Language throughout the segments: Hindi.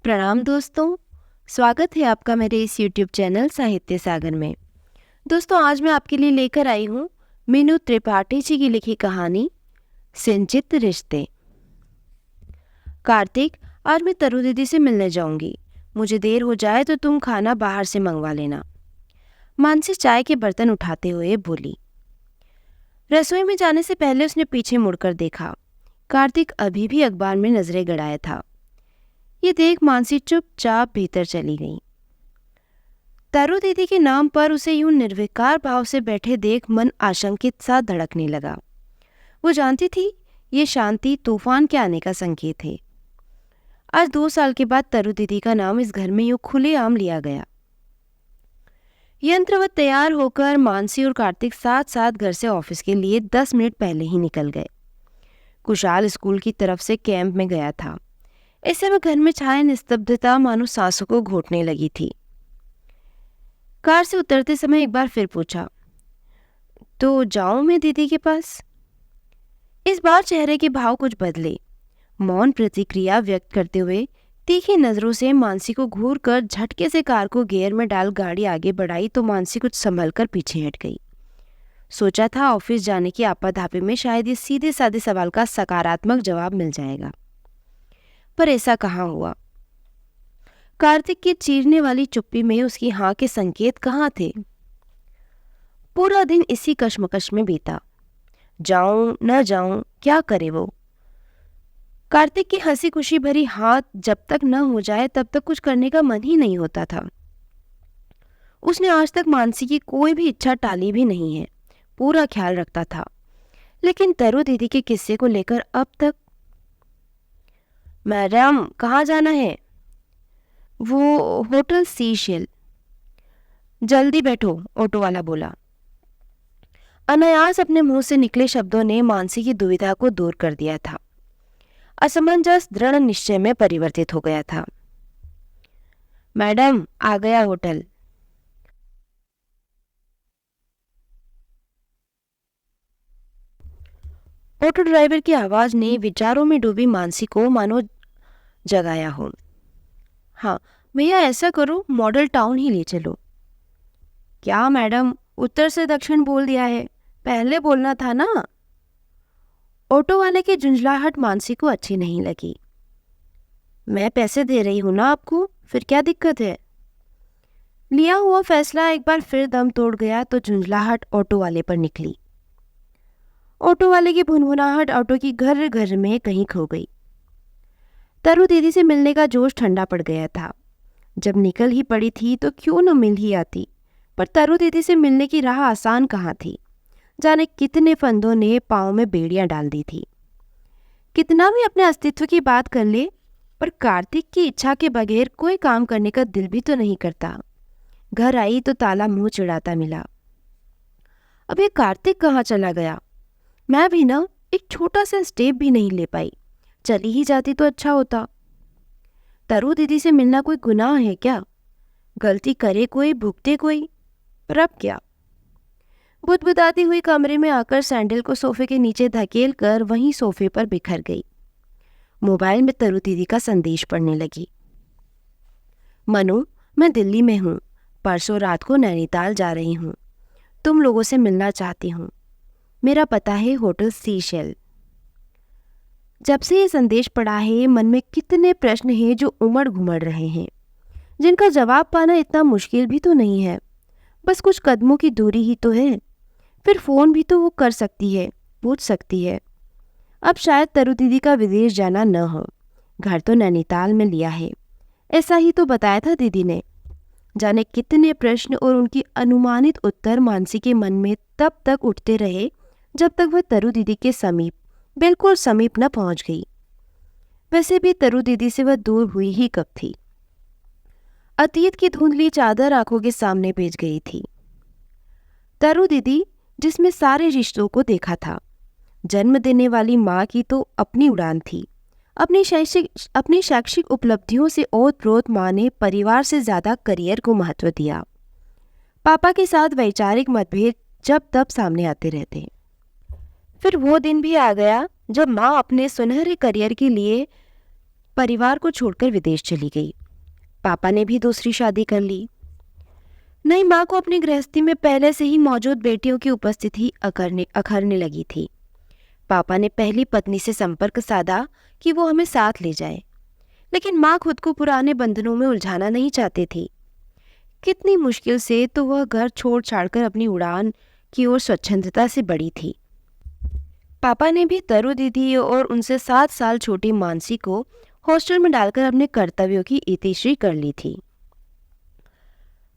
प्रणाम दोस्तों। स्वागत है आपका मेरे इस YouTube चैनल साहित्य सागर में। दोस्तों, आज मैं आपके लिए लेकर आई हूँ मीनू त्रिपाठी जी की लिखी कहानी सिंचित रिश्ते। कार्तिक, आज मैं तरु दीदी से मिलने जाऊंगी। मुझे देर हो जाए तो तुम खाना बाहर से मंगवा लेना। मानसी चाय के बर्तन उठाते हुए बोली। रसोई में जाने से पहले उसने पीछे मुड़कर देखा। कार्तिक अभी भी अखबार में नजरें गड़ाया था। ये देख मानसी चुपचाप भीतर चली गई। तरु दीदी के नाम पर उसे यूं निर्विकार भाव से बैठे देख मन आशंकित सा धड़कने लगा। वो जानती थी ये शांति तूफान के आने का संकेत है। आज 2 साल के बाद तरु दीदी का नाम इस घर में यूं खुलेआम लिया गया। यंत्रवत तैयार होकर मानसी और कार्तिक साथ साथ घर से ऑफिस के लिए 10 मिनट पहले ही निकल गए। कुशाल स्कूल की तरफ से कैंप में गया था। ऐसे में घर में छाया निस्तब्धता मानो सांसों को घोटने लगी थी। कार से उतरते समय एक बार फिर पूछा, तो जाऊं मैं दीदी के पास? इस बार चेहरे के भाव कुछ बदले। मौन प्रतिक्रिया व्यक्त करते हुए तीखी नजरों से मानसी को घूर कर झटके से कार को गियर में डाल गाड़ी आगे बढ़ाई तो मानसी कुछ संभल कर पीछे हट गई। सोचा था ऑफिस जाने की आपाधापी में शायद ये सीधे साधे सवाल का सकारात्मक जवाब मिल जाएगा, पर ऐसा कहाँ हुआ। कार्तिक की चीरने वाली चुप्पी में उसकी हाँ के संकेत कहाँ थे। पूरा दिन इसी कश्मकश में बीता। जाऊं न जाऊं, क्या करे वो। कार्तिक की हंसी खुशी भरी हाथ जब तक न हो जाए तब तक कुछ करने का मन ही नहीं होता था। उसने आज तक मानसी की कोई भी इच्छा टाली भी नहीं है, पूरा ख्याल रखता था। लेकिन तरु दीदी के किस्से को लेकर अब तक। मैडम, कहाँ जाना है? वो होटल सीशेल। जल्दी बैठो, ऑटो वाला बोला। अनायास अपने मुंह से निकले शब्दों ने मानसी की दुविधा को दूर कर दिया था। असमंजस दृढ़ निश्चय में परिवर्तित हो गया था। मैडम, आ गया होटल। ऑटो ड्राइवर की आवाज ने विचारों में डूबी मानसी को मानो जगाया हो। हाँ भैया, ऐसा करो मॉडल टाउन ही ले चलो। क्या मैडम, उत्तर से दक्षिण बोल दिया है, पहले बोलना था ना। ऑटो वाले की झुंझलाहट मानसी को अच्छी नहीं लगी। मैं पैसे दे रही हूं ना आपको, फिर क्या दिक्कत है। लिया हुआ फैसला एक बार फिर दम तोड़ गया तो झुंझलाहट ऑटो वाले पर निकली। ऑटो वाले की भुनभुनाहट ऑटो की घर घर में कहीं खो गई। तरु दीदी से मिलने का जोश ठंडा पड़ गया था। जब निकल ही पड़ी थी तो क्यों न मिल ही आती, पर तरु दीदी से मिलने की राह आसान कहाँ थी। जाने कितने फंदों ने पाँव में बेड़ियां डाल दी थी। कितना भी अपने अस्तित्व की बात कर ले, पर कार्तिक की इच्छा के बगैर कोई काम करने का दिल भी तो नहीं करता। घर आई तो ताला मुंह चिढ़ाता मिला। अब ये कार्तिक कहाँ चला गया। मैं भी ना एक छोटा सा स्टेप भी नहीं ले पाई। चली ही जाती तो अच्छा होता। तरु दीदी से मिलना कोई गुनाह है क्या? गलती करे कोई, भुगते कोई, पर अब क्या। बुदबुदाती हुई कमरे में आकर सैंडल को सोफे के नीचे धकेल कर वहीं सोफे पर बिखर गई। मोबाइल में तरु दीदी का संदेश पढ़ने लगी। मनु, मैं दिल्ली में हूँ। परसों रात को नैनीताल जा रही हूँ। तुम लोगों से मिलना चाहती हूँ। मेरा पता है होटल सीशेल। जब से ये संदेश पढ़ा है मन में कितने प्रश्न हैं जो उमड़ घुमड़ रहे हैं, जिनका जवाब पाना इतना मुश्किल भी तो नहीं है। बस कुछ कदमों की दूरी ही तो है। फिर फोन भी तो वो कर सकती है, पूछ सकती है। अब शायद तरु दीदी का विदेश जाना न हो। घर तो नैनीताल में लिया है, ऐसा ही तो बताया था दीदी ने। जाने कितने प्रश्न और उनकी अनुमानित उत्तर मानसी के मन में तब तक उठते रहे जब तक वह तरु दीदी के समीप, बिल्कुल समीप न पहुंच गई। वैसे भी तरु दीदी से वह दूर हुई ही कब थी। अतीत की धुंधली चादर आंखों के सामने भेज गई थी। तरु दीदी, जिसमें सारे रिश्तों को देखा था। जन्म देने वाली माँ की तो अपनी उड़ान थी। अपनी शैक्षिक उपलब्धियों से ओत-प्रोत माँ ने परिवार से ज्यादा करियर को महत्व दिया। पापा के साथ वैचारिक मतभेद जब तब सामने आते रहते। फिर वो दिन भी आ गया जब माँ अपने सुनहरे करियर के लिए परिवार को छोड़कर विदेश चली गई। पापा ने भी दूसरी शादी कर ली। नई माँ को अपनी गृहस्थी में पहले से ही मौजूद बेटियों की उपस्थिति अखरने लगी थी। पापा ने पहली पत्नी से संपर्क साधा कि वो हमें साथ ले जाए, लेकिन माँ खुद को पुराने बंधनों में उलझाना नहीं चाहती थी। कितनी मुश्किल से तो वह घर छोड़ छाड़कर अपनी उड़ान की ओर स्वच्छंदता से बढ़ी थी। पापा ने भी तरु दीदी और उनसे 7 साल छोटी मानसी को हॉस्टल में डालकर अपने कर्तव्यों की इतिश्री कर ली थी।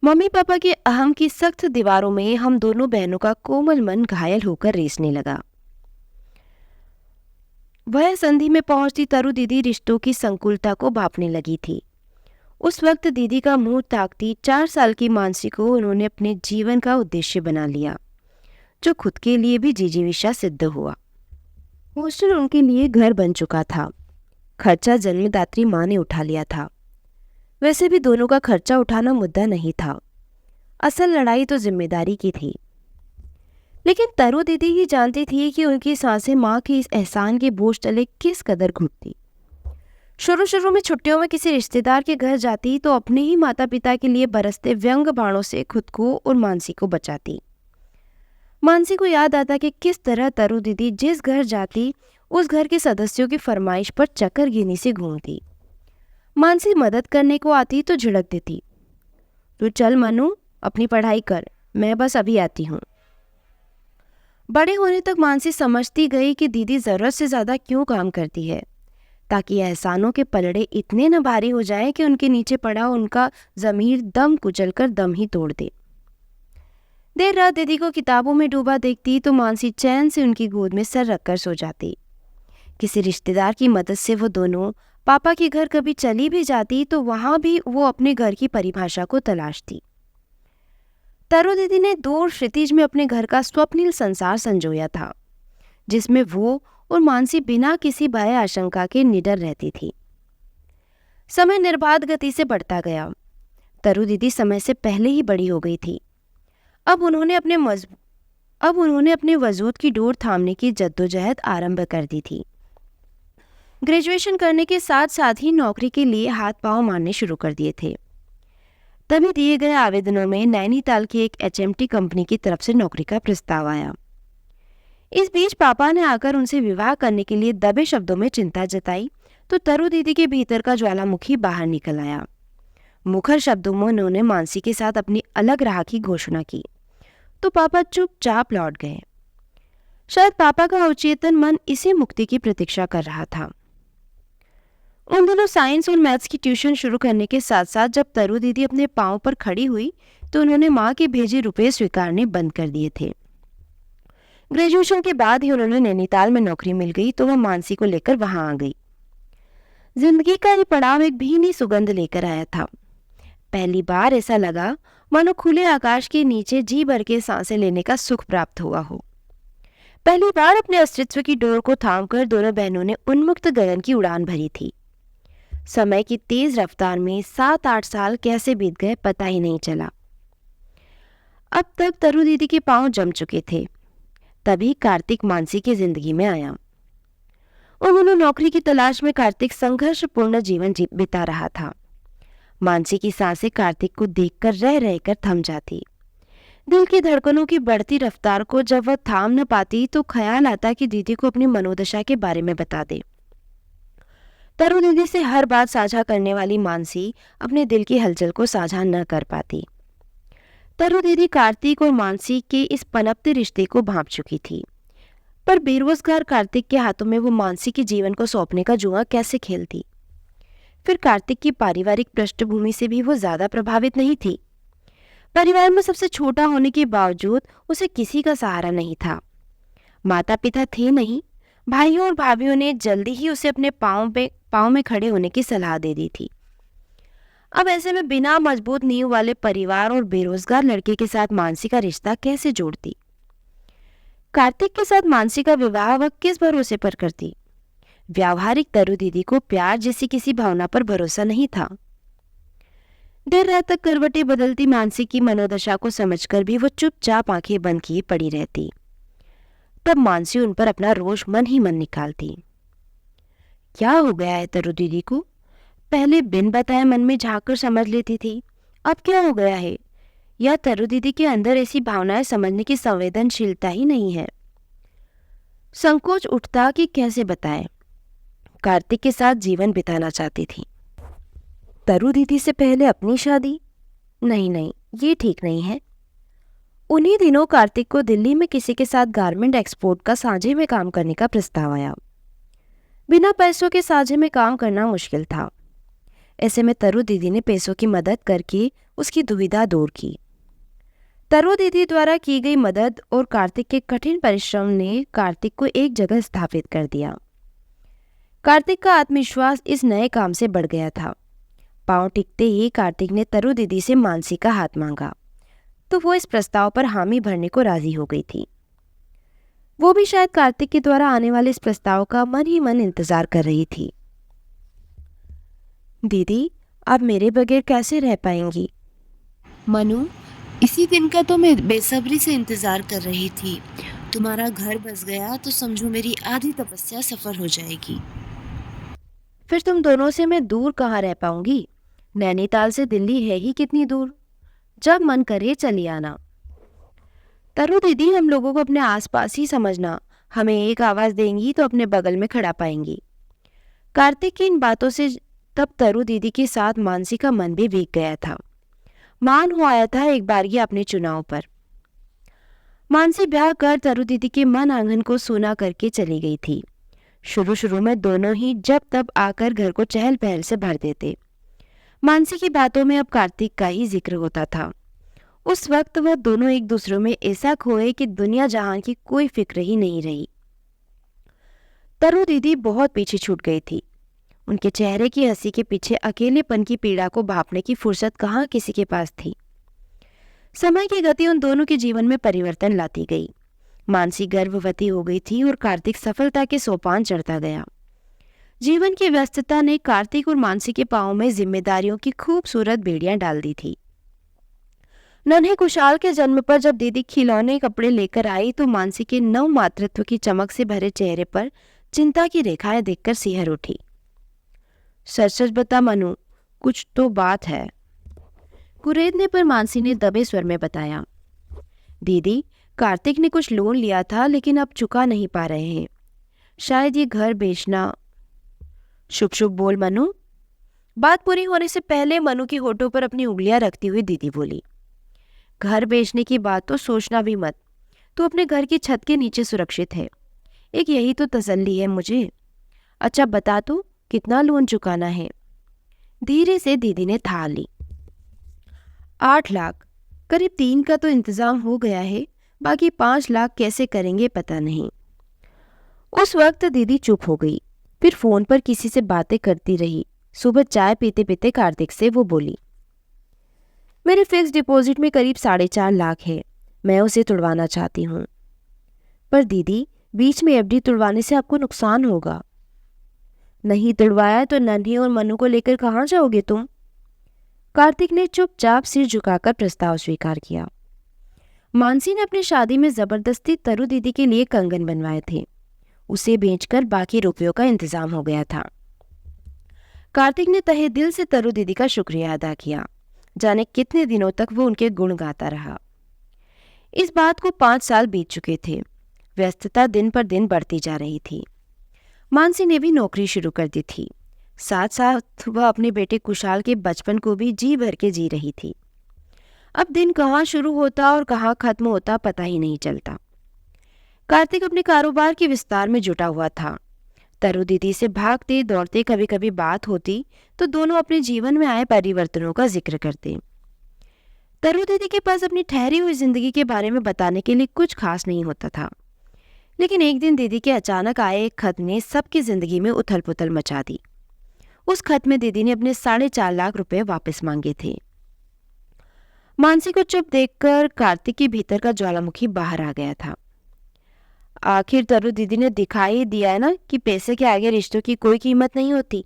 मम्मी पापा के अहम की सख्त दीवारों में हम दोनों बहनों का कोमल मन घायल होकर रेसने लगा। वह संधि में पहुंचती तरु दीदी रिश्तों की संकुलता को भांपने लगी थी। उस वक्त दीदी का मुंह ताकती 4 साल की मानसी को उन्होंने अपने जीवन का उद्देश्य बना लिया, जो खुद के लिए भी जिजीविषा सिद्ध हुआ। हॉस्टल उनके लिए घर बन चुका था। खर्चा जन्मदात्री माँ ने उठा लिया था। वैसे भी दोनों का खर्चा उठाना मुद्दा नहीं था, असल लड़ाई तो जिम्मेदारी की थी। लेकिन तरु दीदी ही जानती थी कि उनकी सांसें माँ के इस एहसान के बोझ तले किस कदर घुटती। शुरू में छुट्टियों में किसी रिश्तेदार के घर जाती तो अपने ही माता पिता के लिए बरसते व्यंग बाणों से खुद को और मानसी को बचाती। मानसी को याद आता कि किस तरह तरु दीदी जिस घर जाती उस घर के सदस्यों की फरमाइश पर चक्करगिनी से घूमती। मानसी मदद करने को आती तो झिड़क देती, तू चल मनु, अपनी पढ़ाई कर, मैं बस अभी आती हूँ। बड़े होने तक मानसी समझती गई कि दीदी जरूरत से ज्यादा क्यों काम करती है, ताकि एहसानों के पलड़े इतने न भारी हो जाएं कि उनके नीचे पड़ा उनका ज़मीर दम कुचलकर दम ही तोड़ दे। देर रात दीदी को किताबों में डूबा देखती तो मानसी चैन से उनकी गोद में सर रखकर सो जाती। किसी रिश्तेदार की मदद से वो दोनों पापा के घर कभी चली भी जाती तो वहां भी वो अपने घर की परिभाषा को तलाशती। तरु दीदी ने दूर क्षितिज में अपने घर का स्वप्निल संसार संजोया था, जिसमें वो और मानसी बिना किसी भय आशंका के निडर रहती थी। समय निर्बाध गति से बढ़ता गया। तरु दीदी समय से पहले ही बड़ी हो गई थी। अब उन्होंने अपने वजूद की डोर थामने की जद्दोजहद आरंभ कर दी थी। ग्रेजुएशन करने के साथ साथ ही नौकरी के लिए हाथ पांव मारने शुरू कर दिए थे। तभी दिए गए आवेदनों में नैनीताल की एक HMT कंपनी की तरफ से नौकरी का प्रस्ताव आया। इस बीच पापा ने आकर उनसे विवाह करने के लिए दबे शब्दों में चिंता जताई तो तरु दीदी के भीतर का ज्वालामुखी बाहर निकल आया। मुखर शब्दों में उन्होंने मानसी के साथ अपनी अलग राह की घोषणा की तो पापा चुपचाप लौट गए। शायद पापा का अवचेतन मन इसी मुक्ति की प्रतीक्षा कर रहा था। उन दिनों साइंस और मैथ्स की ट्यूशन शुरू करने के साथ साथ जब तरु दीदी अपने पांव पर खड़ी हुई तो उन्होंने माँ के भेजे रुपए स्वीकारने बंद कर दिए थे। ग्रेजुएशन के बाद ही उन्होंने नैनीताल में नौकरी मिल गई तो वह मानसी को लेकर वहां आ गई। जिंदगी का ये पड़ाव एक भीनी सुगंध लेकर आया था। पहली बार ऐसा लगा मानो खुले आकाश के नीचे जी भर के सांसें लेने का सुख प्राप्त हुआ हो। पहली बार अपने अस्तित्व की डोर को थामकर दोनों बहनों ने उन्मुक्त गगन की उड़ान भरी थी। समय की तेज रफ्तार में 7-8 साल कैसे बीत गए पता ही नहीं चला। अब तक तरु दीदी के पांव जम चुके थे। तभी कार्तिक मानसी की जिंदगी में आया। उन्होंने नौकरी की तलाश में कार्तिक संघर्षपूर्ण जीवन बिता रहा था। मानसी की सांसें कार्तिक को देखकर रह रहकर थम जाती। दिल की धड़कनों की बढ़ती रफ्तार को जब वह थाम न पाती तो ख्याल आता कि दीदी को अपनी मनोदशा के बारे में बता दे। तरु दीदी से हर बात साझा करने वाली मानसी अपने दिल की हलचल को साझा न कर पाती। तरु दीदी कार्तिक और मानसी के इस पनपते रिश्ते को भांप चुकी थी, पर बेरोजगार कार्तिक के हाथों में वो मानसी के जीवन को सौंपने का जुआ कैसे खेलती। फिर कार्तिक की पारिवारिक पृष्ठभूमि से भी वो ज्यादा प्रभावित नहीं थी। परिवार में सबसे छोटा होने के बावजूद उसे किसी का सहारा नहीं था। माता पिता थे नहीं। भाइयों और भाभियों ने जल्दी ही उसे अपने पाँव में खड़े होने की सलाह दे दी थी। अब ऐसे में बिना मजबूत नींव वाले परिवार और बेरोजगार लड़के के साथ मानसी का रिश्ता कैसे जोड़ती। कार्तिक के साथ मानसी का विवाह वह किस भरोसे पर करती। व्यावहारिक तरु दीदी को प्यार जैसी किसी भावना पर भरोसा नहीं था। देर रात तक करवटें बदलती मानसी की मनोदशा को समझकर भी वो चुपचाप आंखें बंद किए पड़ी रहती। तब मानसी उन पर अपना रोष मन ही मन निकालती। क्या हो गया है तरु दीदी को, पहले बिन बताए मन में झांक कर समझ लेती थी, अब क्या हो गया है? या तरु दीदी के अंदर ऐसी भावनाएं समझने की संवेदनशीलता ही नहीं है? संकोच उठता कि कैसे बताएं। कार्तिक के साथ जीवन बिताना चाहती थी। तरु दीदी से पहले अपनी शादी? नहीं नहीं, ये ठीक नहीं है। उन्हीं दिनों कार्तिक को दिल्ली में किसी के साथ गारमेंट एक्सपोर्ट का साझे में काम करने का प्रस्ताव आया। बिना पैसों के साझे में काम करना मुश्किल था। ऐसे में तरु दीदी ने पैसों की मदद करके उसकी दुविधा दूर की। तरु दीदी द्वारा की गई मदद और कार्तिक के कठिन परिश्रम ने कार्तिक को एक जगह स्थापित कर दिया। कार्तिक का आत्मविश्वास इस नए काम से बढ़ गया था। पांव टिकते ही कार्तिक ने तरु दीदी से मानसी का हाथ मांगा, तो वो इस प्रस्ताव पर हामी भरने को राजी हो गई थी। वो भी शायद कार्तिक के द्वारा आने वाले इस प्रस्ताव का मन ही मन इंतजार कर रही थी। दीदी, आप मेरे बगैर कैसे रह पाएंगी? मनु, इसी दिन का तो मैं बेसब्री से इंतजार कर रही थी। तुम्हारा घर बस गया तो समझो मेरी आधी तपस्या सफल हो जाएगी। फिर तुम दोनों से मैं दूर कहाँ रह पाऊंगी? नैनीताल से दिल्ली है ही कितनी दूर, जब मन करे चली आना। तरु दीदी, हम लोगों को अपने आसपास ही समझना, हमें एक आवाज देंगी तो अपने बगल में खड़ा पाएंगी। कार्तिक की इन बातों से तब तरु दीदी के साथ मानसी का मन भी भीग गया था। मान हो आया था एक बार ये अपने चुनाव पर। मानसी ब्याह कर तरु दीदी के मन आंगन को सूना करके चली गई थी। शुरू शुरू में दोनों ही जब तब आकर घर को चहल पहल से भर देते। मानसी की बातों में अब कार्तिक का ही जिक्र होता था। उस वक्त वह दोनों एक दूसरे में ऐसा खोए कि दुनिया जहां की कोई फिक्र ही नहीं रही। तरु दीदी बहुत पीछे छूट गई थी। उनके चेहरे की हंसी के पीछे अकेलेपन की पीड़ा को भांपने की फुर्सत कहाँ किसी के पास थी। समय की गति उन दोनों के जीवन में परिवर्तन लाती गई। मानसी गर्भवती हो गई थी और कार्तिक सफलता के सोपान चढ़ता गया। जीवन की व्यस्तता ने कार्तिक और मानसी के पांव में जिम्मेदारियों की खूबसूरत बेड़ियां डाल दी थी। नन्हे कुशाल के जन्म पर जब दीदी खिलौने कपड़े लेकर आई तो मानसी के नव मातृत्व की चमक से भरे चेहरे पर चिंता की रेखाएं देखकर सिहर उठी। सच सच बता मनु, कुछ तो बात है, कुरेदने पर मानसी ने दबे स्वर में बताया। दीदी, कार्तिक ने कुछ लोन लिया था लेकिन अब चुका नहीं पा रहे हैं। शायद ये घर बेचना। शुभ शुभ बोल मनु। बात पूरी होने से पहले मनु की होठों पर अपनी उंगलियां रखती हुई दीदी बोली, घर बेचने की बात तो सोचना भी मत। तू अपने घर की छत के नीचे सुरक्षित है, एक यही तो तसल्ली है मुझे। अच्छा बता तू, कितना लोन चुकाना है? धीरे से दीदी ने थाह ली। 8 लाख, करीब 3 का तो इंतजाम हो गया है, बाकी 5 लाख कैसे करेंगे पता नहीं। उस वक्त दीदी चुप हो गई, फिर फोन पर किसी से बातें करती रही। सुबह चाय पीते पीते कार्तिक से वो बोली, मेरे फिक्स डिपॉजिट में करीब 4.5 लाख है, मैं उसे तुड़वाना चाहती हूँ। पर दीदी, बीच में एफडी तुड़वाने से आपको नुकसान होगा। नहीं तुड़वाया तो नन्ही और मनु को लेकर कहाँ जाओगे तुम? कार्तिक ने चुपचाप सिर झुकाकर प्रस्ताव स्वीकार किया। मानसी ने अपनी शादी में जबरदस्ती तरु दीदी के लिए कंगन बनवाए थे, उसे बेचकर बाकी रुपयों का इंतजाम हो गया था। कार्तिक ने तहे दिल से तरु दीदी का शुक्रिया अदा किया। जाने कितने दिनों तक वो उनके गुण गाता रहा। इस बात को 5 साल बीत चुके थे। व्यस्तता दिन पर दिन बढ़ती जा रही थी। मानसी ने भी नौकरी शुरू कर दी थी। साथ साथ वह अपने बेटे कुशाल के बचपन को भी जी भर के जी रही थी। अब दिन कहाँ शुरू होता और कहाँ खत्म होता पता ही नहीं चलता। कार्तिक अपने कारोबार के विस्तार में जुटा हुआ था। तरु दीदी से भागते दौड़ते कभी कभी बात होती तो दोनों अपने जीवन में आए परिवर्तनों का जिक्र करते। तरु दीदी के पास अपनी ठहरी हुई जिंदगी के बारे में बताने के लिए कुछ खास नहीं होता था, लेकिन एक दिन दीदी के अचानक आए एक खत ने सबकी जिंदगी में उथल पुथल मचा दी। उस खत में दीदी ने अपने 4.5 लाख रुपए वापस मांगे थे। मानसी को चुप देखकर कार्तिक के भीतर का ज्वालामुखी बाहर आ गया था। आखिर तरु दीदी ने दिखाई दिया है ना कि पैसे के आगे रिश्तों की कोई कीमत नहीं होती।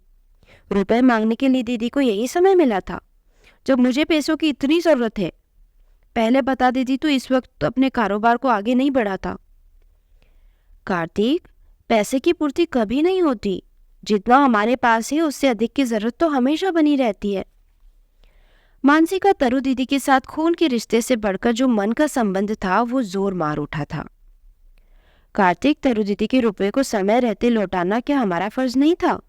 रुपए मांगने के लिए दीदी को यही समय मिला था जब मुझे पैसों की इतनी जरूरत है। पहले बता देती तो इस वक्त तो अपने कारोबार को आगे नहीं बढ़ाता। कार्तिक, पैसे की पूर्ति कभी नहीं होती, जितना हमारे पास है उससे अधिक की जरूरत तो हमेशा बनी रहती है। मानसी का तरु दीदी के साथ खून के रिश्ते से बढ़कर जो मन का संबंध था वो जोर मार उठा था। कार्तिक, तरु दीदी के रुपए को समय रहते लौटाना क्या हमारा फर्ज नहीं था?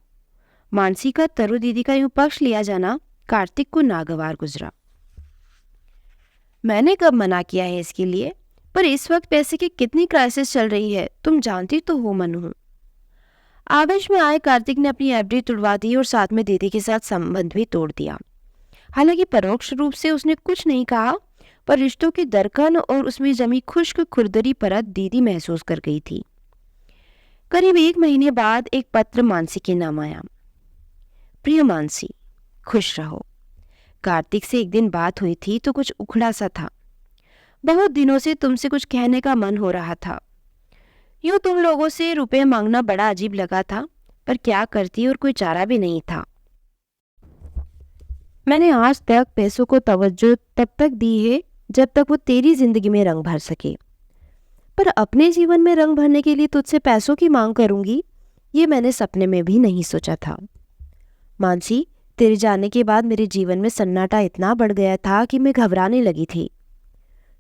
मानसी का तरु दीदी का यूं पक्ष लिया जाना कार्तिक को नागवार गुजरा। मैंने कब मना किया है इसके लिए? पर इस वक्त पैसे की कितनी क्राइसिस चल रही है, तुम जानती तो हो मनु। आवेश में आए कार्तिक ने अपनी एफडी तुड़वा दी और साथ में दीदी के साथ संबंध भी तोड़ दिया। हालांकि परोक्ष रूप से उसने कुछ नहीं कहा, पर रिश्तों की दरकन और उसमें जमी खुश्क खुरदरी परत दीदी महसूस कर गई थी। करीब 1 महीने बाद एक पत्र मानसी के नाम आया। प्रिय मानसी, खुश रहो। कार्तिक से एक दिन बात हुई थी तो कुछ उखड़ा सा था। बहुत दिनों से तुमसे कुछ कहने का मन हो रहा था। यूं तुम लोगों से रुपए मांगना बड़ा अजीब लगा था, पर क्या करती और कोई चारा भी नहीं था। मैंने आज तक पैसों को तवज्जो तब तक दी है जब तक वो तेरी जिंदगी में रंग भर सके, पर अपने जीवन में रंग भरने के लिए तुझसे पैसों की मांग करूंगी, ये मैंने सपने में भी नहीं सोचा था। मानसी, तेरे जाने के बाद मेरे जीवन में सन्नाटा इतना बढ़ गया था कि मैं घबराने लगी थी।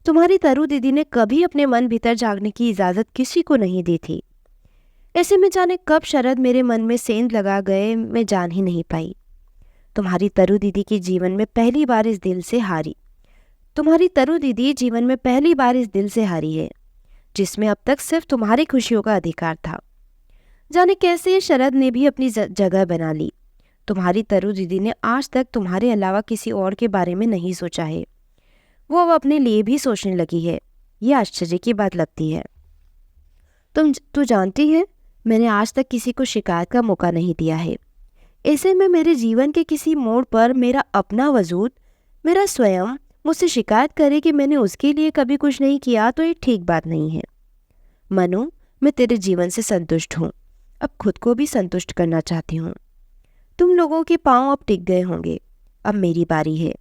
तुम्हारी तरु दीदी ने कभी अपने मन भीतर झांकने की इजाजत किसी को नहीं दी थी। ऐसे में जाने कब शरद मेरे मन में सेंध लगा गए, मैं जान ही नहीं पाई। तुम्हारी तरु दीदी की जीवन में पहली बार इस दिल से हारी तुम्हारी तरु दीदी जीवन में पहली बार इस दिल से हारी है, जिसमें अब तक सिर्फ तुम्हारी खुशियों का अधिकार था। जाने कैसे शरद ने भी अपनी जगह बना ली। तुम्हारी तरु दीदी ने आज तक तुम्हारे अलावा किसी और के बारे में नहीं सोचा है। वो अब अपने लिए भी सोचने लगी है। ये आश्चर्य की बात लगती है। तू जानती है, मैंने आज तक किसी को शिकायत का मौका नहीं दिया है। ऐसे में मेरे जीवन के किसी मोड़ पर मेरा अपना वजूद, मेरा स्वयं मुझसे शिकायत करे कि मैंने उसके लिए कभी कुछ नहीं किया, तो ये ठीक बात नहीं है। मनु, मैं तेरे जीवन से संतुष्ट हूँ। अब खुद को भी संतुष्ट करना चाहती हूँ। तुम लोगों के पांव अब टिक गए होंगे, अब मेरी बारी है।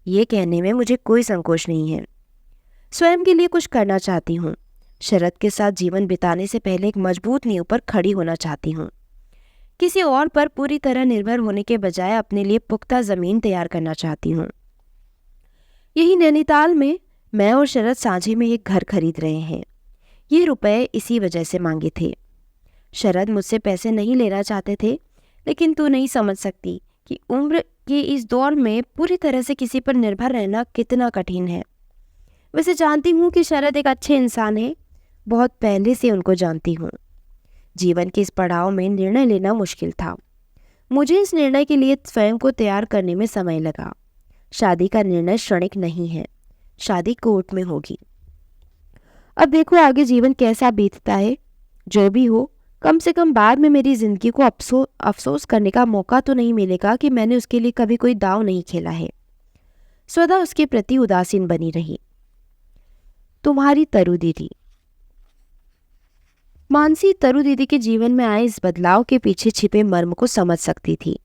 ये कहने में मुझे कोई संकोच नहीं है। स्वयं के लिए कुछ करना चाहती हूँ। शरद के साथ जीवन बिताने से पहले एक मजबूत नींव पर खड़ी होना चाहती हूँ। किसी और पर पूरी तरह निर्भर होने के बजाय अपने लिए पुख्ता जमीन तैयार करना चाहती हूँ। यही नैनीताल में मैं और शरद साझे में एक घर खरीद रहे हैं। ये रुपए इसी वजह से मांगे थे। शरद मुझसे पैसे नहीं लेना चाहते थे, लेकिन तू नहीं समझ सकती कि उम्र के इस दौर में पूरी तरह से किसी पर निर्भर रहना कितना कठिन है। वैसे जानती हूँ कि शरद एक अच्छे इंसान है, बहुत पहले से उनको जानती हूँ। जीवन के इस पड़ाव में निर्णय लेना मुश्किल था। मुझे इस निर्णय के लिए स्वयं को तैयार करने में समय लगा। शादी का निर्णय क्षणिक नहीं है, शादी कोर्ट में होगी। अब देखो आगे जीवन कैसा बीतता है। जो भी हो, कम से कम बाद में मेरी जिंदगी को अफसोस करने का मौका तो नहीं मिलेगा कि मैंने उसके लिए कभी कोई दांव नहीं खेला है। सदा उसके प्रति उदासीन बनी रही। तुम्हारी तरु दीदी। मानसी तरु दीदी के जीवन में आए इस बदलाव के पीछे छिपे मर्म को समझ सकती थी,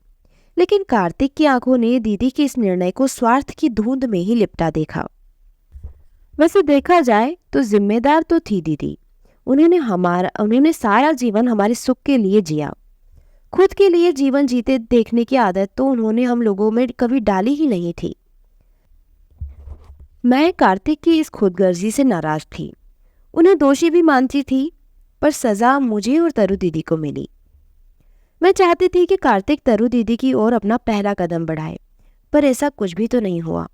लेकिन कार्तिक की आंखों ने दीदी के इस निर्णय को स्वार्थ की धुंध में ही लिपटा देखा। वैसे देखा जाए तो जिम्मेदार तो थी दीदी। उन्होंने सारा जीवन हमारे सुख के लिए जिया। खुद के लिए जीवन जीते देखने की आदत तो उन्होंने हम लोगों में कभी डाली ही नहीं थी। मैं कार्तिक की इस खुदगर्जी से नाराज थी। उन्हें दोषी भी मानती थी, पर सजा मुझे और तरु दीदी को मिली। मैं चाहती थी कि कार्तिक तरु दीदी की ओर अपना पहला कदम बढ़ाए, पर ऐसा कुछ भी तो नहीं हुआ।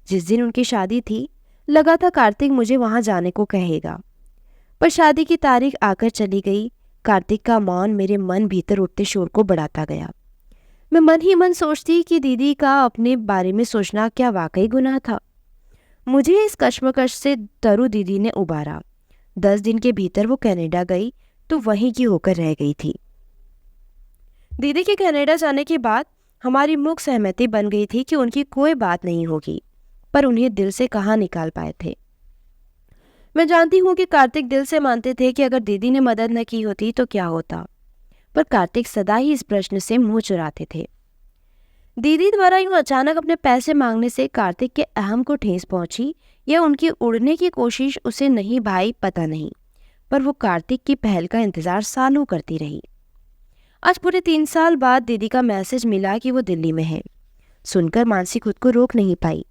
जिस दिन उनकी शादी थी, लगा था कार्तिक मुझे वहां जाने को कहेगा, पर शादी की तारीख आकर चली गई। कार्तिक का मौन मेरे मन भीतर उठते शोर को बढ़ाता गया। मैं मन ही मन सोचती कि दीदी का अपने बारे में सोचना क्या वाकई गुनाह था। मुझे इस कश्मकश से तरु दीदी ने उबारा। 10 दिन के भीतर वो कनाडा गई तो वहीं की होकर रह गई थी। दीदी के कनाडा जाने के बाद हमारी मुख सहमति बन गई थी कि उनकी कोई बात नहीं होगी, पर उन्हें दिल से कहाँ निकाल पाए थे। मैं जानती हूँ कि कार्तिक दिल से मानते थे कि अगर दीदी ने मदद न की होती तो क्या होता, पर कार्तिक सदा ही इस प्रश्न से मुंह चुराते थे। दीदी द्वारा यूं अचानक अपने पैसे मांगने से कार्तिक के अहम को ठेस पहुंची या उनकी उड़ने की कोशिश उसे नहीं भाई पता नहीं, पर वो कार्तिक की पहल का इंतजार सालों करती रही। आज पूरे 3 साल बाद दीदी का मैसेज मिला कि वो दिल्ली में है। सुनकर मानसी खुद को रोक नहीं पाई।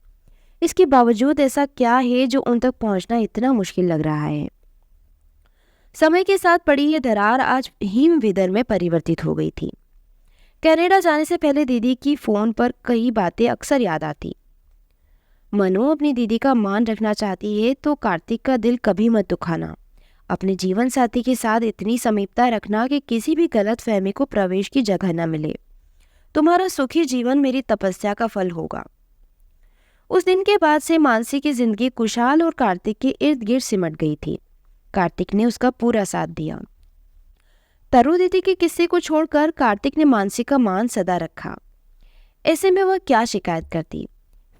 इसके बावजूद ऐसा क्या है जो उन तक पहुंचना इतना मुश्किल लग रहा है? समय के साथ पड़ी ये दरार आज हिम विदर में परिवर्तित हो गई थी। कनाडा जाने से पहले दीदी की फोन पर कई बातें अक्सर याद आती। मनु अपनी दीदी का मान रखना चाहती है तो कार्तिक का दिल कभी मत दुखाना। अपने जीवन साथी के साथ इतनी समीपता रखना कि किसी भी गलत फहमी को प्रवेश की जगह न मिले। तुम्हारा सुखी जीवन मेरी तपस्या का फल होगा। उस दिन के बाद से मानसी की जिंदगी कुशाल और कार्तिक के इर्द गिर्द सिमट गई थी। कार्तिक ने उसका पूरा साथ दिया। तरु दीदी के किस्से को छोड़कर कार्तिक ने मानसी का मान सदा रखा। ऐसे में वह क्या शिकायत करती?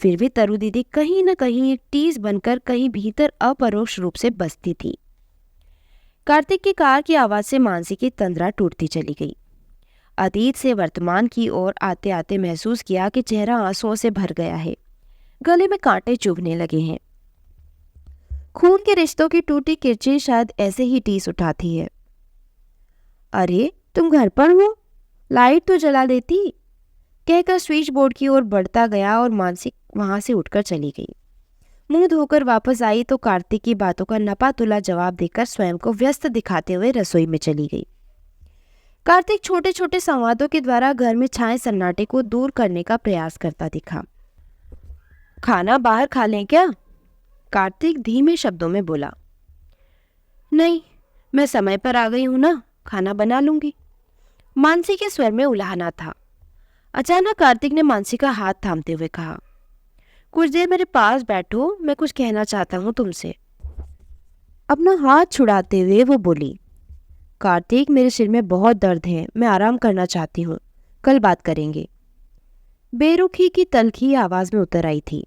फिर भी तरु दीदी कहीं न कहीं एक टीस बनकर कहीं भीतर अपरोक्ष रूप से बसती थी। कार्तिक की कार की आवाज से मानसी की तंद्रा टूटती चली गई। अतीत से वर्तमान की ओर आते आते महसूस किया कि चेहरा आंसुओं से भर गया है। गले में कांटे चुभने लगे हैं। खून के रिश्तों की टूटी किरची शायद ऐसे ही टीस उठाती है। अरे तुम घर पर हो, लाइट तो जला देती, कहकर स्विच बोर्ड की ओर बढ़ता गया और मानसी वहां से उठकर चली गई। मुंह धोकर वापस आई तो कार्तिक की बातों का नपा तुला जवाब देकर स्वयं को व्यस्त दिखाते हुए रसोई में चली गई। कार्तिक छोटे छोटे संवादों के द्वारा घर में छाए सन्नाटे को दूर करने का प्रयास करता दिखा। खाना बाहर खा लें क्या? कार्तिक धीमे शब्दों में बोला। नहीं, मैं समय पर आ गई हूं ना, खाना बना लूंगी। मानसी के स्वर में उलाहना था। अचानक कार्तिक ने मानसी का हाथ थामते हुए कहा, कुछ देर मेरे पास बैठो, मैं कुछ कहना चाहता हूं तुमसे। अपना हाथ छुड़ाते हुए वो बोली, कार्तिक मेरे सिर में बहुत दर्द है, मैं आराम करना चाहती हूँ, कल बात करेंगे। बेरुखी की तलखी आवाज में उतर आई थी।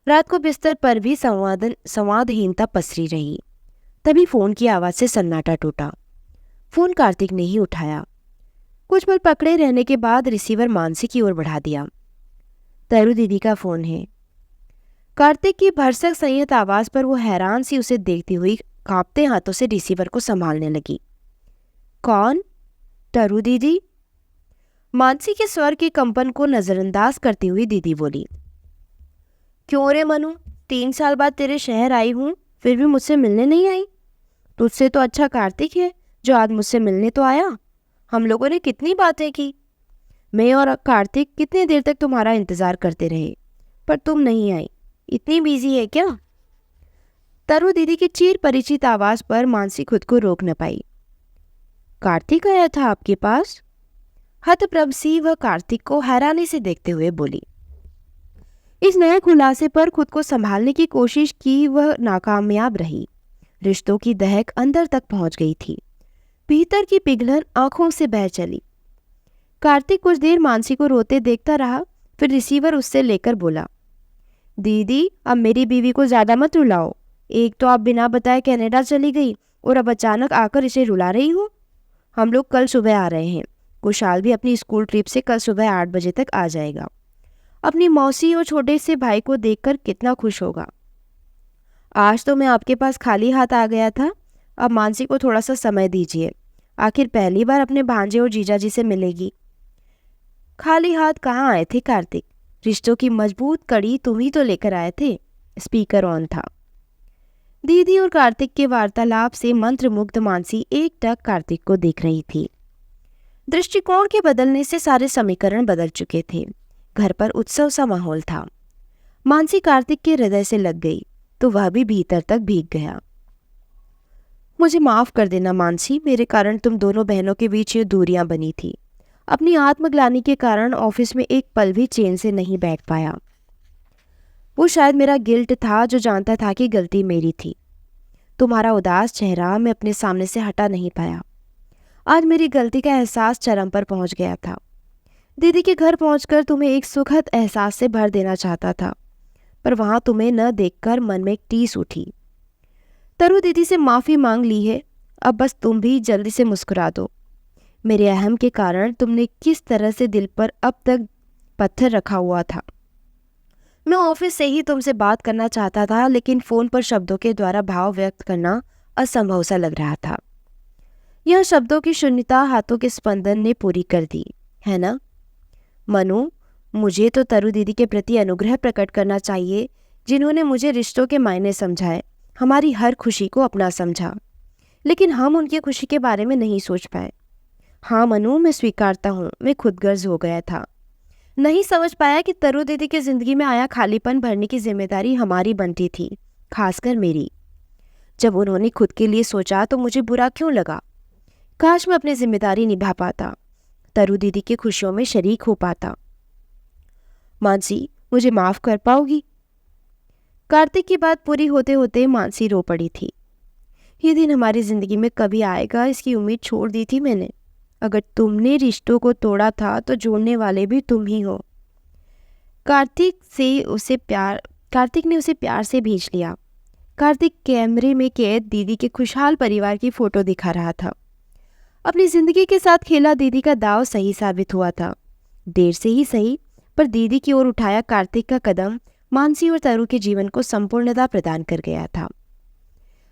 रात को बिस्तर पर भी संवादहीनता पसरी रही। तभी फोन की आवाज से सन्नाटा टूटा। फोन कार्तिक ने ही उठाया। कुछ पल पकड़े रहने के बाद रिसीवर मानसी की ओर बढ़ा दिया। तरु दीदी का फोन है। कार्तिक की भरसक संयत आवाज पर वो हैरान सी उसे देखती हुई कांपते हाथों से रिसीवर को संभालने लगी। कौन? तरु दीदी? मानसी के स्वर के कंपन को नजरअंदाज करती हुई दीदी बोली। क्यों रे मनु, 3 साल बाद तेरे शहर आई हूं, फिर भी मुझसे मिलने नहीं आई? तुझसे तो अच्छा कार्तिक है जो आज मुझसे मिलने तो आया। हम लोगों ने कितनी बातें की। मैं और कार्तिक कितनी देर तक तुम्हारा इंतजार करते रहे, पर तुम नहीं आई। इतनी बिजी है क्या? तरु दीदी की चिर परिचित आवाज पर मानसी खुद को रोक न पाई। कार्तिक आया था आपके पास? हतप्रभ सी वह कार्तिक को हैरानी से देखते हुए बोली। इस नए खुलासे पर खुद को संभालने की कोशिश की वह नाकामयाब रही। रिश्तों की दहक अंदर तक पहुंच गई थी। भीतर की पिघलन आंखों से बह चली। कार्तिक कुछ देर मानसी को रोते देखता रहा, फिर रिसीवर उससे लेकर बोला, दीदी अब मेरी बीवी को ज्यादा मत रुलाओ। एक तो आप बिना बताए कनाडा चली गई और अब अचानक आकर इसे रुला रही हो। हम लोग कल सुबह आ रहे हैं। कुशाल भी अपनी स्कूल ट्रिप से कल सुबह 8 बजे तक आ जाएगा। अपनी मौसी और छोटे से भाई को देखकर कितना खुश होगा। आज तो मैं आपके पास खाली हाथ आ गया था। अब मानसी को थोड़ा सा समय दीजिए। आखिर पहली बार अपने भांजे और जीजाजी से मिलेगी। खाली हाथ कहाँ आए थे कार्तिक? रिश्तों की मजबूत कड़ी तुम ही तो लेकर आए थे। स्पीकर ऑन था। दीदी और कार्तिक के वार्तालाप से मंत्रमुग्ध मानसी एकटक कार्तिक को देख रही थी। दृष्टिकोण के बदलने से सारे समीकरण बदल चुके थे। घर पर उत्सव सा माहौल था। मानसी कार्तिक के हृदय से लग गई तो वह भी भीतर तक भीग गया। मुझे माफ कर देना मानसी, मेरे कारण तुम दोनों बहनों के बीच ये दूरियां बनी थी। अपनी आत्मग्लानि के कारण ऑफिस में एक पल भी चैन से नहीं बैठ पाया। वो शायद मेरा गिल्ट था जो जानता था कि गलती मेरी थी। तुम्हारा उदास चेहरा मैं अपने सामने से हटा नहीं पाया। आज मेरी गलती का एहसास चरम पर पहुंच गया था। दीदी के घर पहुंचकर तुम्हें एक सुखद एहसास से भर देना चाहता था, पर वहां तुम्हें न देखकर मन में एक टीस उठी। तरु दीदी से माफी मांग ली है, अब बस तुम भी जल्दी से मुस्कुरा दो। मेरे अहम के कारण तुमने किस तरह से दिल पर अब तक पत्थर रखा हुआ था। मैं ऑफिस से ही तुमसे बात करना चाहता था, लेकिन फोन पर शब्दों के द्वारा भाव व्यक्त करना असंभव सा लग रहा था। यह शब्दों की शून्यता हाथों के स्पंदन ने पूरी कर दी, है ना? मनु, मुझे तो तरु दीदी के प्रति अनुग्रह प्रकट करना चाहिए, जिन्होंने मुझे रिश्तों के मायने समझाए, हमारी हर खुशी को अपना समझा। लेकिन हम उनकी खुशी के बारे में नहीं सोच पाए। हाँ मनु, मैं स्वीकारता हूँ, मैं खुदगर्ज हो गया था। नहीं समझ पाया कि तरु दीदी की जिंदगी में आया खालीपन भरने की जिम्मेदारी हमारी बनती थी, खासकर मेरी। जब उन्होंने खुद के लिए सोचा तो मुझे बुरा क्यों लगा? काश मैं अपनी जिम्मेदारी निभा पाता, तरु दीदी की खुशियों में शरीक हो पाता। मानसी, मुझे माफ कर पाओगी? कार्तिक की बात पूरी होते होते मानसी रो पड़ी थी। ये दिन हमारी जिंदगी में कभी आएगा, इसकी उम्मीद छोड़ दी थी मैंने। अगर तुमने रिश्तों को तोड़ा था तो जोड़ने वाले भी तुम ही हो। कार्तिक ने उसे प्यार से भेज लिया। कार्तिक कैमरे में कैद दीदी के खुशहाल परिवार की फोटो दिखा रहा था। अपनी जिंदगी के साथ खेला दीदी का दांव सही साबित हुआ था। देर से ही सही, पर दीदी की ओर उठाया कार्तिक का कदम मानसी और तरु के जीवन को संपूर्णता प्रदान कर गया था।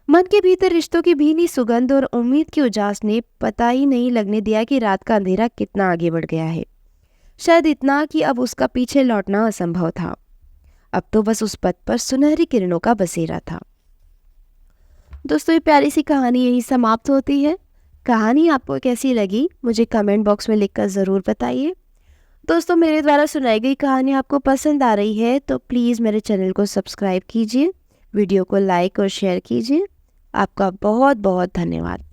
मन के भीतर रिश्तों की भीनी सुगंध और उम्मीद की उजास ने पता ही नहीं लगने दिया कि रात का अंधेरा कितना आगे बढ़ गया है। शायद इतना कि अब उसका पीछे लौटना असंभव था। अब तो बस उस पथ पर सुनहरी किरणों का बसेरा था। दोस्तों, ये प्यारी सी कहानी यही समाप्त होती है। कहानी आपको कैसी लगी मुझे कमेंट बॉक्स में लिखकर ज़रूर बताइए। दोस्तों, मेरे द्वारा सुनाई गई कहानी आपको पसंद आ रही है तो प्लीज़ मेरे चैनल को सब्सक्राइब कीजिए, वीडियो को लाइक और शेयर कीजिए। आपका बहुत बहुत धन्यवाद।